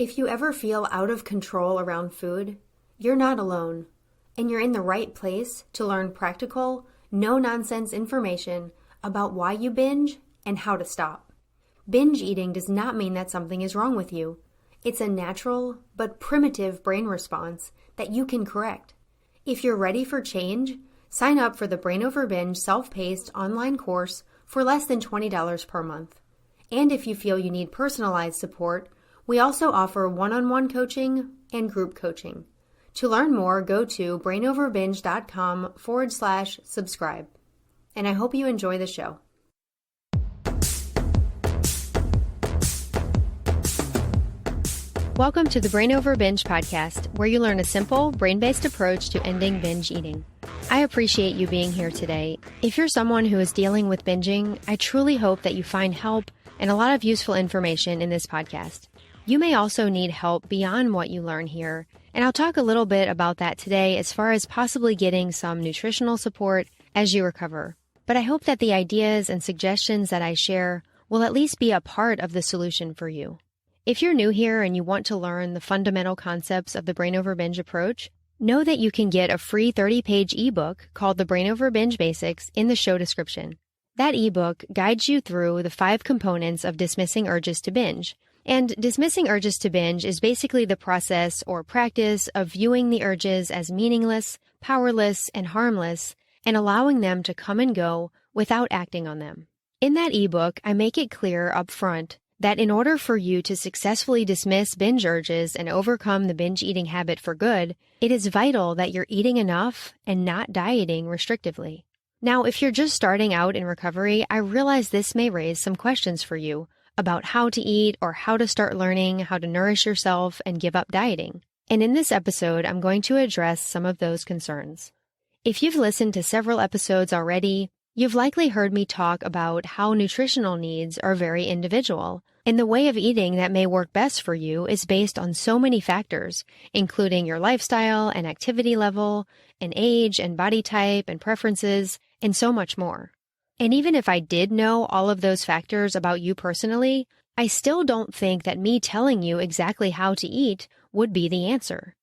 If you ever feel out of control around food, you're not alone, and you're in the right place to learn practical, no-nonsense information about why you binge and how to stop. Binge eating does not mean that something is wrong with you. It's a natural but primitive brain response that you can correct. If you're ready for change, sign up for the Brain Over Binge self-paced online course for less than $20 per month. And if you feel you need personalized support, we also offer one-on-one coaching and group coaching. To learn more, go to brainoverbinge.com/subscribe. And I hope you enjoy the show. Welcome to the Brain Over Binge podcast, where you learn a simple, brain-based approach to ending binge eating. I appreciate you being here today. If you're someone who is dealing with binging, I truly hope that you find help and a lot of useful information in this podcast. You may also need help beyond what you learn here, and I'll talk a little bit about that today as far as possibly getting some nutritional support as you recover. But I hope that the ideas and suggestions that I share will at least be a part of the solution for you. If you're new here and you want to learn the fundamental concepts of the Brain Over Binge approach, know that you can get a free 30-page ebook called The Brain Over Binge Basics in the show description. That ebook guides you through the 5 components of dismissing urges to binge. And dismissing urges to binge is basically the process or practice of viewing the urges as meaningless, powerless, and harmless, and allowing them to come and go without acting on them. In that ebook, I make it clear up front that in order for you to successfully dismiss binge urges and overcome the binge eating habit for good, it is vital that you're eating enough and not dieting restrictively. Now, if you're just starting out in recovery, I realize this may raise some questions for you about how to eat or how to start learning how to nourish yourself and give up dieting. And in this episode, I'm going to address some of those concerns. If you've listened to several episodes already, you've likely heard me talk about how nutritional needs are very individual, and the way of eating that may work best for you is based on so many factors, including your lifestyle and activity level, and age and body type and preferences, and so much more. And even if I did know all of those factors about you personally, I still don't think that me telling you exactly how to eat would be the answer.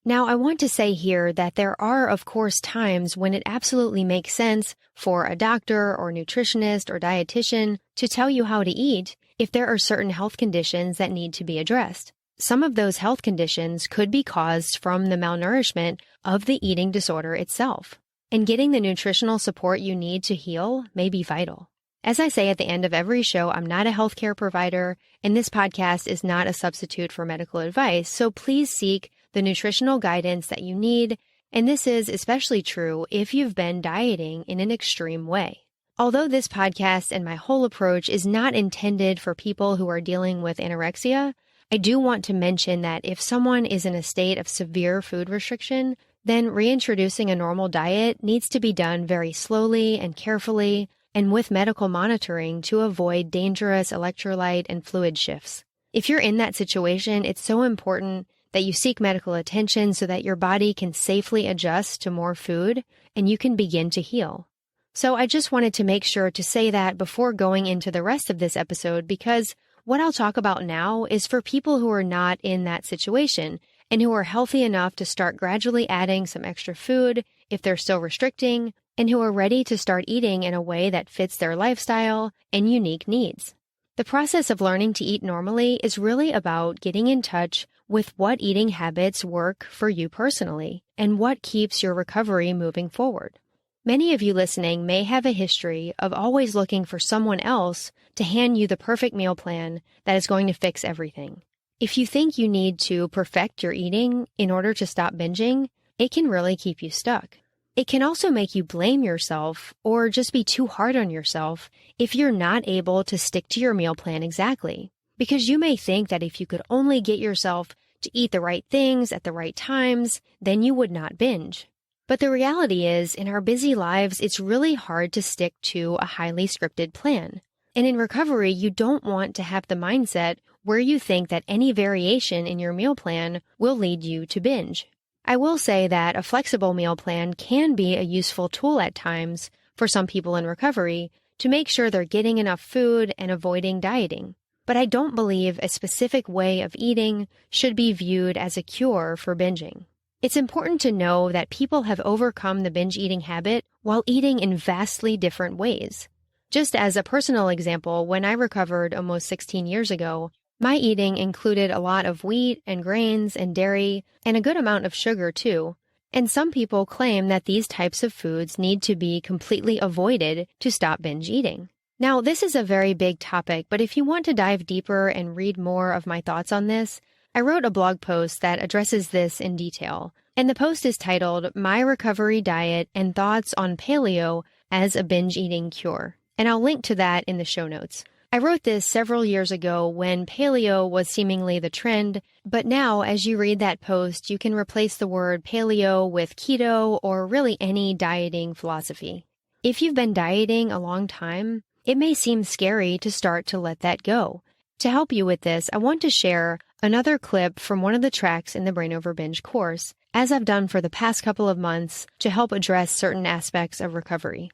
Now, I want to say here that there are, of course, times when it absolutely makes sense for a doctor or nutritionist or dietitian to tell you how to eat if there are certain health conditions that need to be addressed. Some of those health conditions could be caused from the malnourishment of the eating disorder itself. And getting the nutritional support you need to heal may be vital. As I say at the end of every show, I'm not a healthcare provider, and this podcast is not a substitute for medical advice, so please seek the nutritional guidance that you need, and this is especially true if you've been dieting in an extreme way. Although this podcast and my whole approach is not intended for people who are dealing with anorexia, I do want to mention that if someone is in a state of severe food restriction, then reintroducing a normal diet needs to be done very slowly and carefully and with medical monitoring to avoid dangerous electrolyte and fluid shifts. If you're in that situation, it's so important that you seek medical attention so that your body can safely adjust to more food and you can begin to heal. So I just wanted to make sure to say that before going into the rest of this episode, because what I'll talk about now is for people who are not in that situation and who are healthy enough to start gradually adding some extra food if they're still restricting, and who are ready to start eating in a way that fits their lifestyle and unique needs. The process of learning to eat normally is really about getting in touch with what eating habits work for you personally and what keeps your recovery moving forward. Many of you listening may have a history of always looking for someone else to hand you the perfect meal plan that is going to fix everything. If you think you need to perfect your eating in order to stop binging, it can really keep you stuck. It can also make you blame yourself or just be too hard on yourself if you're not able to stick to your meal plan exactly, because you may think that if you could only get yourself to eat the right things at the right times, then you would not binge. But the reality is, in our busy lives, it's really hard to stick to a highly scripted plan. And in recovery, you don't want to have the mindset where you think that any variation in your meal plan will lead you to binge. I will say that a flexible meal plan can be a useful tool at times for some people in recovery to make sure they're getting enough food and avoiding dieting. but I don't believe a specific way of eating should be viewed as a cure for binging. It's important to know that people have overcome the binge eating habit while eating in vastly different ways. Just as a personal example, when I recovered almost 16 years ago, my eating included a lot of wheat and grains and dairy and a good amount of sugar too. And some people claim that these types of foods need to be completely avoided to stop binge eating. Now, this is a very big topic, but if you want to dive deeper and read more of my thoughts on this, I wrote a blog post that addresses this in detail. And the post is titled, My Recovery Diet and Thoughts on Paleo as a Binge Eating Cure. And I'll link to that in the show notes. I wrote this several years ago when paleo was seemingly the trend, but now as you read that post, you can replace the word paleo with keto or really any dieting philosophy. If you've been dieting a long time, it may seem scary to start to let that go. To help you with this, I want to share another clip from one of the tracks in the Brain Over Binge course, as I've done for the past couple of months to help address certain aspects of recovery.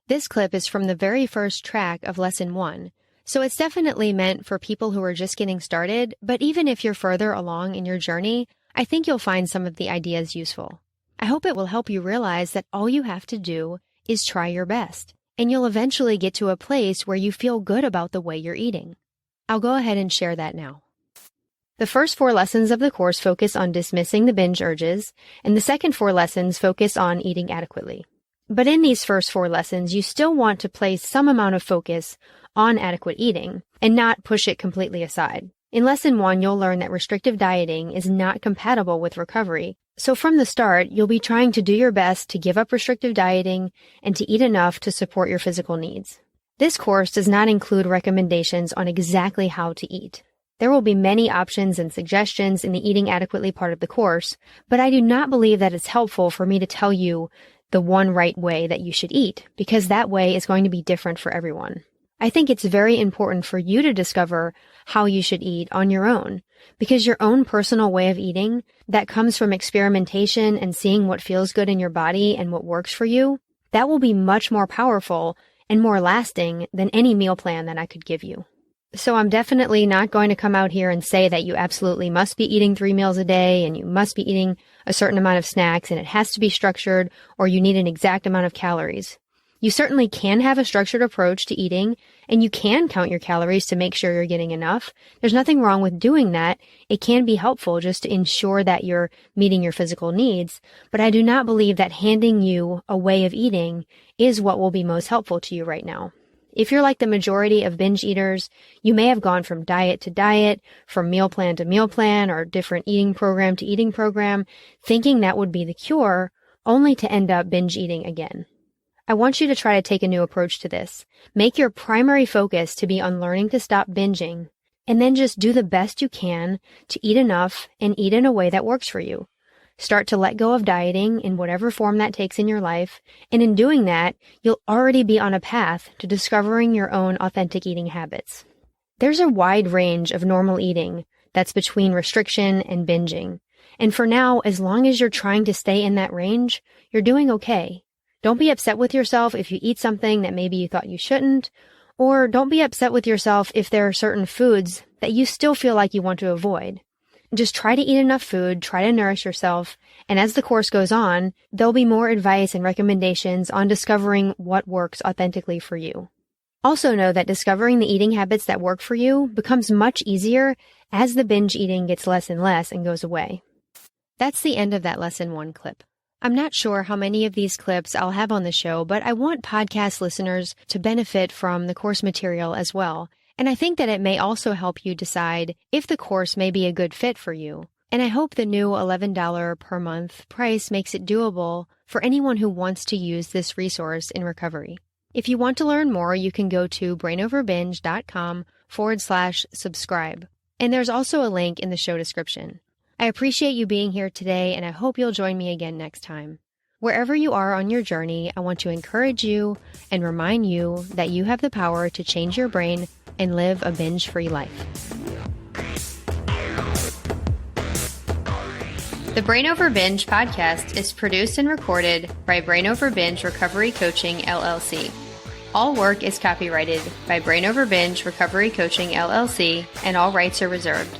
This clip is from the very first track of Lesson 1. So it's definitely meant for people who are just getting started, but even if you're further along in your journey, I think you'll find some of the ideas useful. I hope it will help you realize that all you have to do is try your best, and you'll eventually get to a place where you feel good about the way you're eating. I'll go ahead and share that now. The first 4 lessons of the course focus on dismissing the binge urges, and the second 4 lessons focus on eating adequately. But in these first 4 lessons, you still want to place some amount of focus on adequate eating and not push it completely aside. In Lesson 1, you'll learn that restrictive dieting is not compatible with recovery. So from the start, you'll be trying to do your best to give up restrictive dieting and to eat enough to support your physical needs. This course does not include recommendations on exactly how to eat. There will be many options and suggestions in the eating adequately part of the course, but I do not believe that it's helpful for me to tell you the one right way that you should eat, because that way is going to be different for everyone. I think it's very important for you to discover how you should eat on your own, because your own personal way of eating that comes from experimentation and seeing what feels good in your body and what works for you, that will be much more powerful and more lasting than any meal plan that I could give you. So I'm definitely not going to come out here and say that you absolutely must be eating 3 meals a day and you must be eating a certain amount of snacks and it has to be structured or you need an exact amount of calories. You certainly can have a structured approach to eating and you can count your calories to make sure you're getting enough. There's nothing wrong with doing that. It can be helpful just to ensure that you're meeting your physical needs, but I do not believe that handing you a way of eating is what will be most helpful to you right now. If you're like the majority of binge eaters, you may have gone from diet to diet, from meal plan to meal plan, or different eating program to eating program, thinking that would be the cure, only to end up binge eating again. I want you to try to take a new approach to this. Make your primary focus to be on learning to stop binging, and then just do the best you can to eat enough and eat in a way that works for you. Start to let go of dieting in whatever form that takes in your life, and in doing that, you'll already be on a path to discovering your own authentic eating habits. There's a wide range of normal eating that's between restriction and binging, and for now, as long as you're trying to stay in that range, you're doing okay. Don't be upset with yourself if you eat something that maybe you thought you shouldn't, or don't be upset with yourself if there are certain foods that you still feel like you want to avoid. Just try to eat enough food, try to nourish yourself, and as the course goes on, there'll be more advice and recommendations on discovering what works authentically for you. Also know that discovering the eating habits that work for you becomes much easier as the binge eating gets less and less and goes away. That's the end of that Lesson 1 clip. I'm not sure how many of these clips I'll have on the show, but I want podcast listeners to benefit from the course material as well. And I think that it may also help you decide if the course may be a good fit for you. And I hope the new $11 per month price makes it doable for anyone who wants to use this resource in recovery. If you want to learn more, you can go to brainoverbinge.com/subscribe. And there's also a link in the show description. I appreciate you being here today, and I hope you'll join me again next time. Wherever you are on your journey, I want to encourage you and remind you that you have the power to change your brain and live a binge-free life. The Brain Over Binge podcast is produced and recorded by Brain Over Binge Recovery Coaching, LLC. All work is copyrighted by Brain Over Binge Recovery Coaching LLC, and all rights are reserved.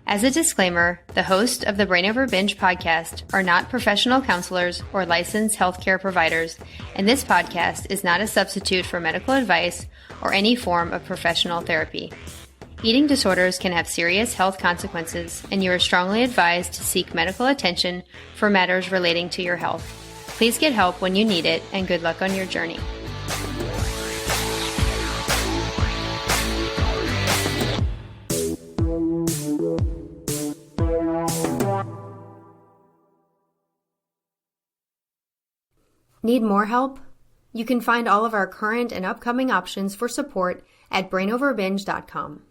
As a disclaimer, the hosts of the Brain Over Binge podcast are not professional counselors or licensed healthcare providers, and this podcast is not a substitute for medical advice or any form of professional therapy. Eating disorders can have serious health consequences, and you are strongly advised to seek medical attention for matters relating to your health. Please get help when you need it, and good luck on your journey. Need more help? You can find all of our current and upcoming options for support at brainoverbinge.com.